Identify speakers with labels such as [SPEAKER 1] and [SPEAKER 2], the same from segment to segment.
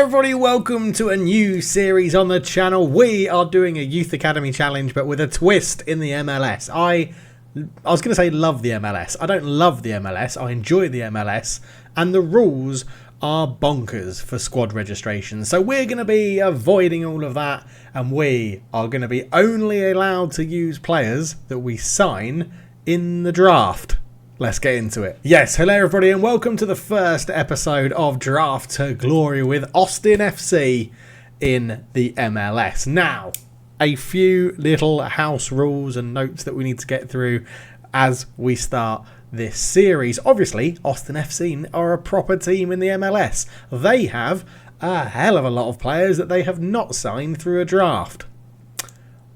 [SPEAKER 1] everybody, welcome to a new series on the channel. We are doing a Youth Academy challenge, but with a twist in the MLS. I was going to say love the MLS. I don't love the MLS. I enjoy the MLS, and the rules are bonkers for squad registration. So we're going to be avoiding all of that, and we are going to be only allowed to use players that we sign in the draft. Let's get into it. Yes, hello everybody and welcome to the first episode of Draft to Glory with Austin FC in the MLS. Now, a few little house rules and notes that we need to get through as we start this series. Obviously, Austin FC are a proper team in the MLS. They have a hell of a lot of players that they have not signed through a draft.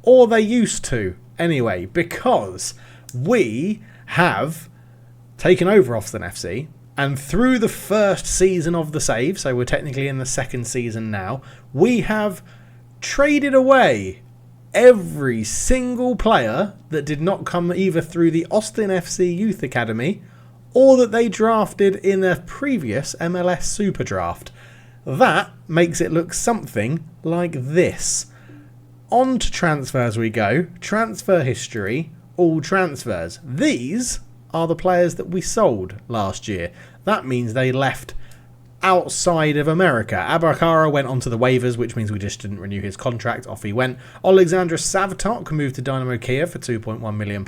[SPEAKER 1] Or they used to, anyway, because we have taken over Austin FC, and through the first season of the save, so we're technically in the second season now, we have traded away every single player that did not come either through the Austin FC Youth Academy or that they drafted in a previous MLS Super Draft. That makes it look something like this. On to transfers we go. Transfer history, all transfers. These are the players that we sold last year. That means they left outside of America. Abakara went onto the waivers, which means we just didn't renew his contract. Off he went. Alexandra Savtok moved to Dynamo Kiev for £2.1 million,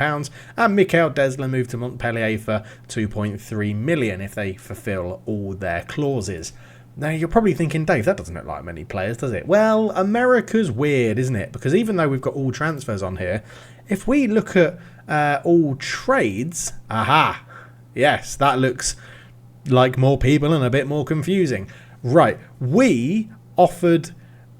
[SPEAKER 1] and Mikhail Desler moved to Montpellier for £2.3 million if they fulfill all their clauses. Now, you're probably thinking, Dave, that doesn't look like many players, does it? Well, America's weird, isn't it? Because even though we've got all transfers on here, if we look at all trades, aha, yes, that looks like more people and a bit more confusing. Right, we offered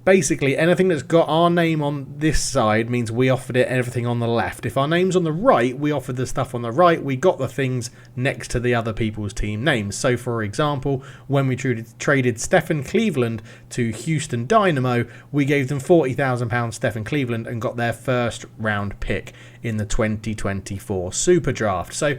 [SPEAKER 1] basically anything that's got our name on this side means we offered it everything on the left. If our name's on the right, we offered the stuff on the right. We got the things next to the other people's team names. So, for example, when we traded Stephen Cleveland to Houston Dynamo, we gave them £40,000 Stephen Cleveland and got their first round pick in the 2024 Super Draft. So,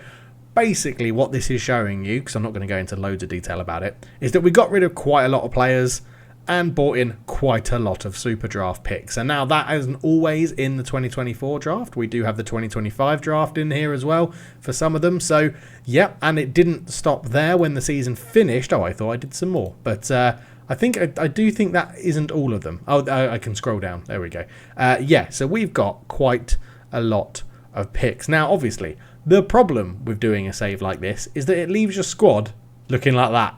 [SPEAKER 1] basically what this is showing you, because I'm not going to go into loads of detail about it, is that we got rid of quite a lot of players and bought in quite a lot of Super Draft picks. And now that isn't always in the 2024 draft. We do have the 2025 draft in here as well for some of them. So, yeah, and it didn't stop there when the season finished. Oh, I thought I did some more. But I do think that isn't all of them. Oh, I can scroll down. There we go. Yeah, so we've got quite a lot of picks. Now, obviously, the problem with doing a save like this is that it leaves your squad looking like that.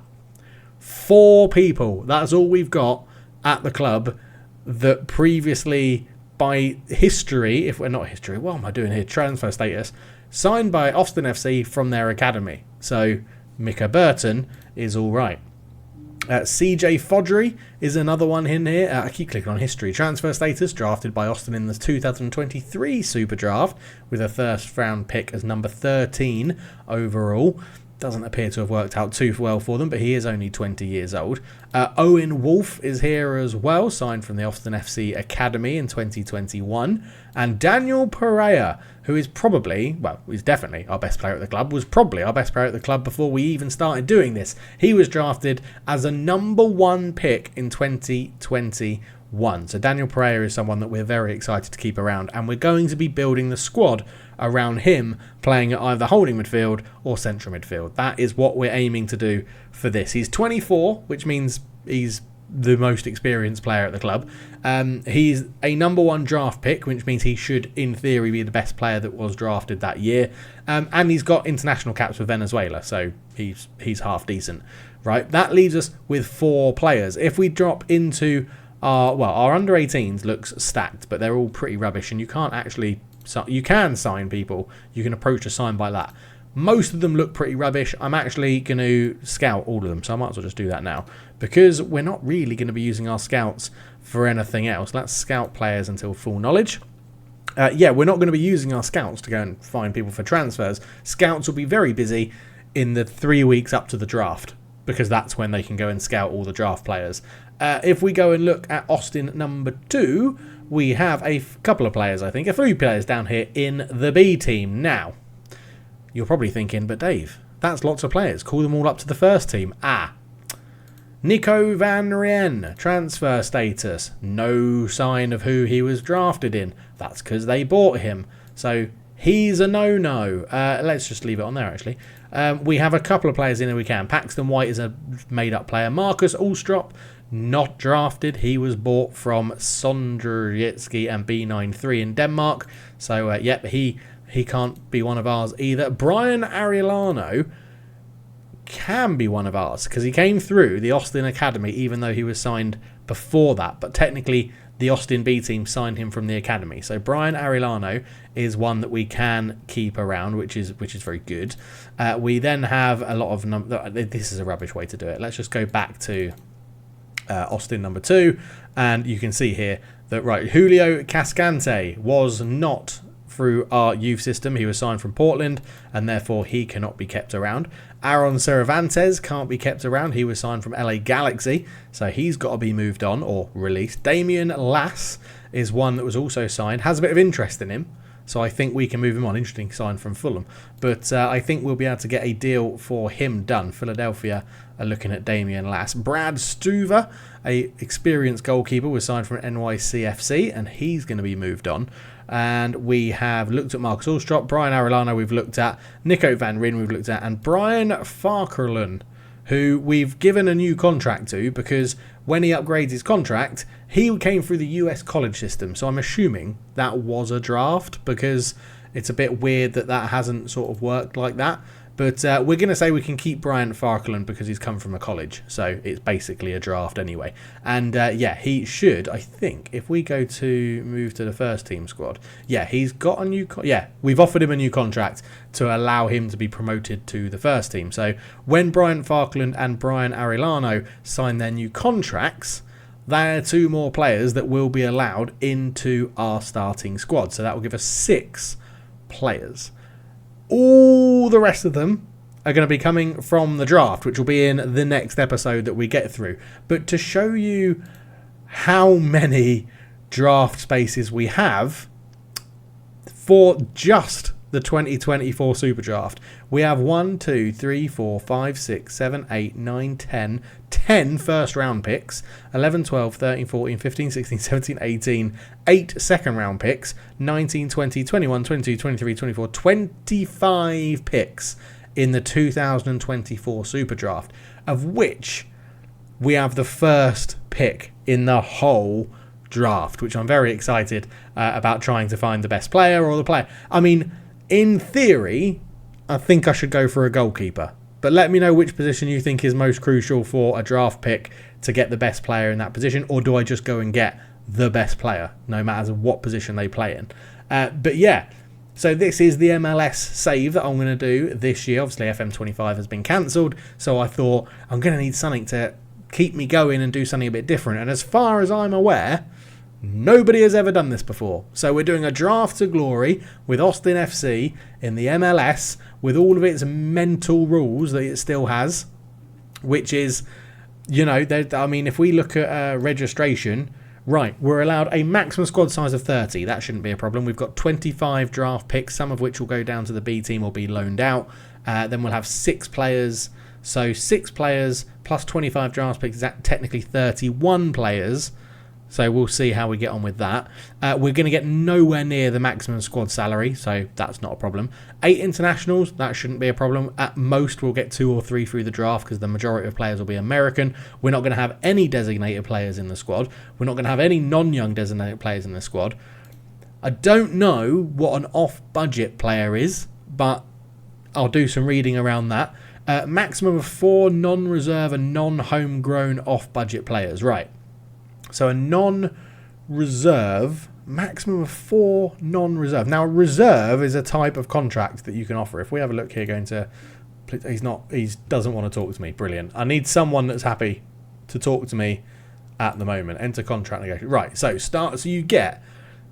[SPEAKER 1] 4 people, that's all we've got at the club that previously, by history, if we're not history, what am I doing here? Transfer status, signed by Austin FC from their academy. So Mika Burton is all right. CJ Fodry is another one in here. I keep clicking on history. Transfer status, drafted by Austin in the 2023 Super Draft with a first round pick as number 13 overall. Doesn't appear to have worked out too well for them, but he is only 20 years old. Owen Wolf is here as well, signed from the Austin FC Academy in 2021. And Daniel Pereira, who is probably, well, he's definitely our best player at the club, was probably our best player at the club before we even started doing this. He was drafted as a number 1 pick in 2021. So Daniel Pereira is someone that we're very excited to keep around, and we're going to be building the squad around him playing at either holding midfield or central midfield. That is what we're aiming to do for this. He's 24, which means he's the most experienced player at the club. He's a number 1 draft pick, which means he should, in theory, be the best player that was drafted that year. And he's got international caps for Venezuela, so he's half decent. Right, that leaves us with 4 players. If we drop into our under 18s looks stacked, but they're all pretty rubbish, and you can't actually. So you can sign people. You can approach a sign by that. Most of them look pretty rubbish. I'm actually going to scout all of them, so I might as well just do that now, because we're not really going to be using our scouts for anything else. Let's scout players until full knowledge. Yeah, we're not going to be using our scouts to go and find people for transfers. Scouts will be very busy in the 3 weeks up to the draft, because that's when they can go and scout all the draft players. If we go and look at Austin number 2, we have a couple of players, I think, a few players down here in the B team. Now, you're probably thinking, but Dave, that's lots of players. Call them all up to the first team. Nico van Rijn, transfer status. No sign of who he was drafted in. That's because they bought him. So he's a no-no. Let's just leave it on there, actually. We have a couple of players in there we can. Paxton White is a made-up player. Marcus Ulstrup, not drafted. He was bought from Sondrejitsky and B93 in Denmark. So, yep, he can't be one of ours either. Brian Ariellano can be one of ours because he came through the Austin Academy even though he was signed before that. But technically, the Austin B team signed him from the academy. So Brian Ariellano is one that we can keep around, which is very good. We then have a lot of... This is a rubbish way to do it. Let's just go back to Austin number 2. And you can see here that, right, Julio Cascante was not through our youth system. He was signed from Portland, and therefore he cannot be kept around. Aaron Cervantes can't be kept around. He was signed from LA Galaxy, so he's got to be moved on or released. Damian Lass is one that was also signed. Has a bit of interest in him, so I think we can move him on. Interesting sign from Fulham. But I think we'll be able to get a deal for him done. Philadelphia are looking at Damian Lass. Brad Stuver, a experienced goalkeeper, was signed from NYCFC, and he's going to be moved on. And we have looked at Marcus Ulstrup, Brian Ariellano we've looked at, Nico van Rijn we've looked at, and Brian Farkerlin, who we've given a new contract to because when he upgrades his contract, he came through the US college system. So I'm assuming that was a draft because it's a bit weird that hasn't sort of worked like that. But we're going to say we can keep Brian Farkeland because he's come from a college. So it's basically a draft anyway. And yeah, he should, I think, if we go to move to the first team squad. Yeah, he's got a new... we've offered him a new contract to allow him to be promoted to the first team. So when Brian Farkeland and Brian Ariellano sign their new contracts, there are 2 more players that will be allowed into our starting squad. So that will give us 6 players. All the rest of them are going to be coming from the draft, which will be in the next episode that we get through. But to show you how many draft spaces we have for just the 2024 Super Draft, we have 1, 2, 3, 4, 5, 6, 7, 8, 9, 10 first round picks, 11, 12, 13, 14, 15, 16, 17, 18, 8 second round picks, 19, 20, 21, 22, 23, 24, 25 picks in the 2024 Super Draft, of which we have the first pick in the whole draft, which I'm very excited about trying to find the best player or the player. I mean, in theory, I think I should go for a goalkeeper. But let me know which position you think is most crucial for a draft pick to get the best player in that position. Or do I just go and get the best player, no matter what position they play in? But yeah, so this is the MLS save that I'm going to do this year. Obviously, FM25 has been cancelled. So I thought I'm going to need something to keep me going and do something a bit different. And as far as I'm aware, nobody has ever done this before. So we're doing a draft to glory with Austin FC in the MLS with all of its mental rules that it still has, which is, you know, I mean, if we look at registration, right, we're allowed a maximum squad size of 30. That shouldn't be a problem. We've got 25 draft picks, some of which will go down to the B team or be loaned out. Then we'll have 6 players. So 6 players plus 25 draft picks is technically 31 players. So we'll see how we get on with that. We're going to get nowhere near the maximum squad salary, so that's not a problem. 8 internationals, that shouldn't be a problem. At most, we'll get 2 or 3 through the draft because the majority of players will be American. We're not going to have any designated players in the squad. We're not going to have any non-young designated players in the squad. I don't know what an off-budget player is, but I'll do some reading around that. Maximum of 4 non-reserve and non-homegrown off-budget players. Right. So a non-reserve, maximum of 4 non-reserve. Now, reserve is a type of contract that you can offer. If we have a look here, he doesn't want to talk to me. Brilliant. I need someone that's happy to talk to me at the moment. Enter contract negotiation. Right, so you get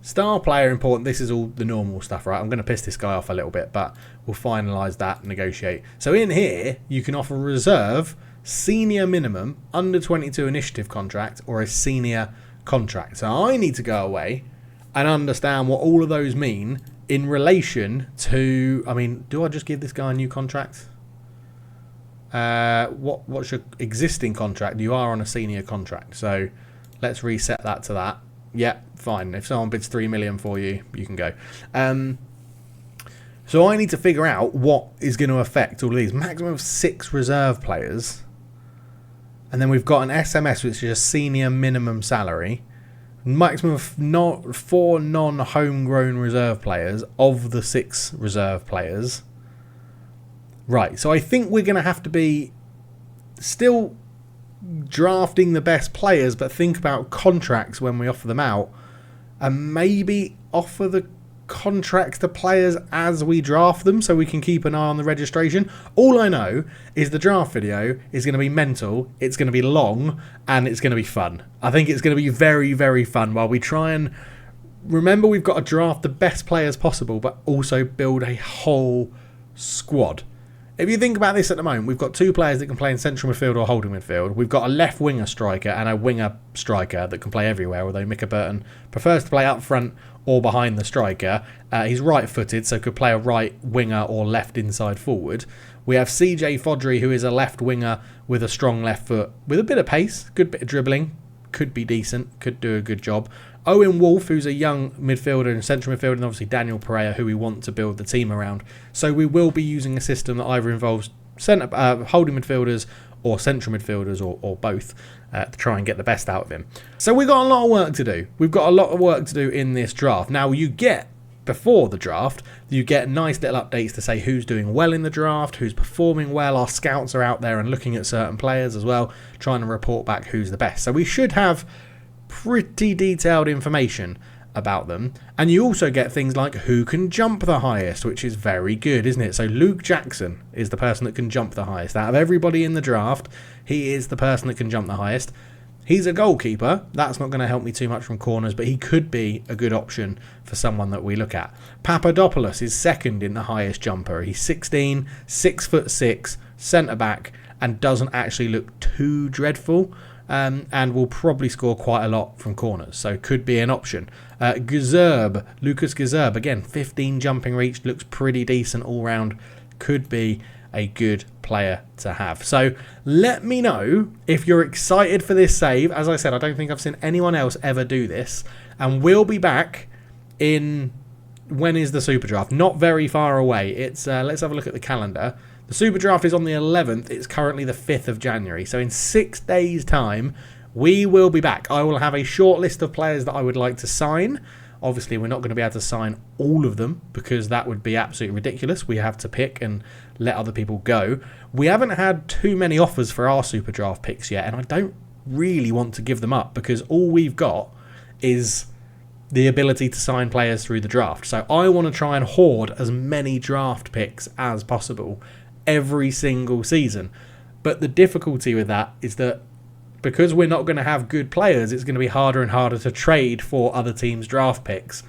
[SPEAKER 1] star player important. This is all the normal stuff, right? I'm going to piss this guy off a little bit, but we'll finalise that, negotiate. So in here, you can offer reserve, senior minimum, under 22 initiative contract, or a senior contract. So I need to go away and understand what all of those mean in relation to, I mean, do I just give this guy a new contract? What's your existing contract? You are on a senior contract, so let's reset that to that. Yeah, fine. If someone bids 3 million for you, you can go. So I need to figure out what is going to affect all of these. Maximum of 6 reserve players. And then we've got an SMS, which is a senior minimum salary. Maximum of 4 non-homegrown reserve players of the 6 reserve players. Right, so I think we're going to have to be still drafting the best players, but think about contracts when we offer them out. And maybe offer the contracts to players as we draft them so we can keep an eye on the registration. All I know is the draft video is going to be mental, it's going to be long, and it's going to be fun. I think it's going to be very, very fun while we try and remember we've got to draft the best players possible, but also build a whole squad. If you think about this at the moment, we've got 2 players that can play in central midfield or holding midfield. We've got a left winger striker and a winger striker that can play everywhere, although Micah Burton prefers to play up front or behind the striker. He's right-footed, so could play a right winger or left inside forward. We have CJ Fodry, who is a left winger with a strong left foot, with a bit of pace, good bit of dribbling, could be decent, could do a good job. Owen Wolf, who's a young midfielder and central midfielder, and obviously Daniel Pereira, who we want to build the team around. So we will be using a system that either involves holding midfielders or central midfielders or both to try and get the best out of him. So we've got a lot of work to do. We've got a lot of work to do in this draft. Now before the draft, you get nice little updates to say who's doing well in the draft, who's performing well. Our scouts are out there and looking at certain players as well, trying to report back who's the best. So we should have pretty detailed information about them. And you also get things like who can jump the highest, which is very good, isn't it? So Luke Jackson is the person that can jump the highest. Out of everybody in the draft, he is the person that can jump the highest. He's a goalkeeper. That's not going to help me too much from corners, but he could be a good option for someone that we look at. Papadopoulos is second in the highest jumper. He's 16, 6'6", centre-back, and doesn't actually look too dreadful. And will probably score quite a lot from corners, so could be an option. Lucas Gazerb, again, 15 jumping reach, looks pretty decent all round, could be a good player to have. So let me know if you're excited for this save. As I said, I don't think I've seen anyone else ever do this, and we'll be back in, when is the Super Draft? Not very far away. It's let's have a look at the calendar. The Super Draft is on the 11th. It's currently the 5th of January. So in 6 days' time, we will be back. I will have a short list of players that I would like to sign. Obviously, we're not going to be able to sign all of them because that would be absolutely ridiculous. We have to pick and let other people go. We haven't had too many offers for our Super Draft picks yet, and I don't really want to give them up because all we've got is the ability to sign players through the draft. So I want to try and hoard as many draft picks as possible every single season. But the difficulty with that is that because we're not going to have good players, it's going to be harder and harder to trade for other teams' draft picks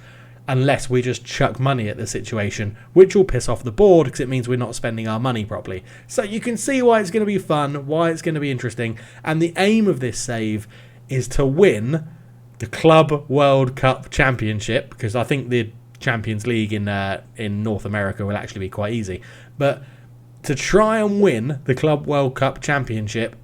[SPEAKER 1] unless we just chuck money at the situation, which will piss off the board because it means we're not spending our money properly. So you can see why it's going to be fun, why it's going to be interesting, and the aim of this save is to win the Club World Cup Championship, because I think the Champions League in North America will actually be quite easy, but to try and win the Club World Cup Championship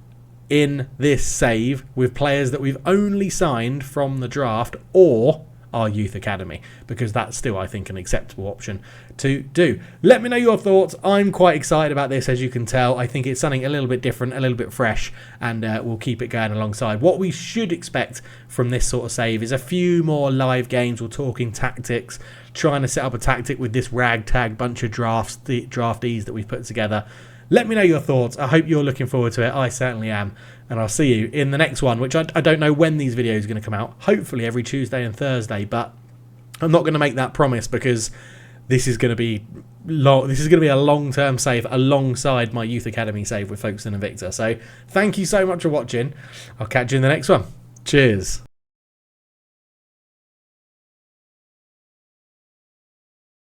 [SPEAKER 1] in this save with players that we've only signed from the draft or our youth academy, because that's still, I think, an acceptable option to do. Let me know your thoughts. I'm quite excited about this, as you can tell. I think it's something a little bit different, a little bit fresh, and we'll keep it going alongside. What we should expect from this sort of save is a few more live games. We're talking tactics, trying to set up a tactic with this ragtag bunch of draftees that we've put together. Let me know your thoughts. I hope you're looking forward to it. I certainly am. And I'll see you in the next one, which I don't know when these videos are going to come out. Hopefully every Tuesday and Thursday, but I'm not going to make that promise because this is going to be long. This is going to be a long-term save alongside my Youth Academy save with Folkestone and Victor. So thank you so much for watching. I'll catch you in the next one. Cheers.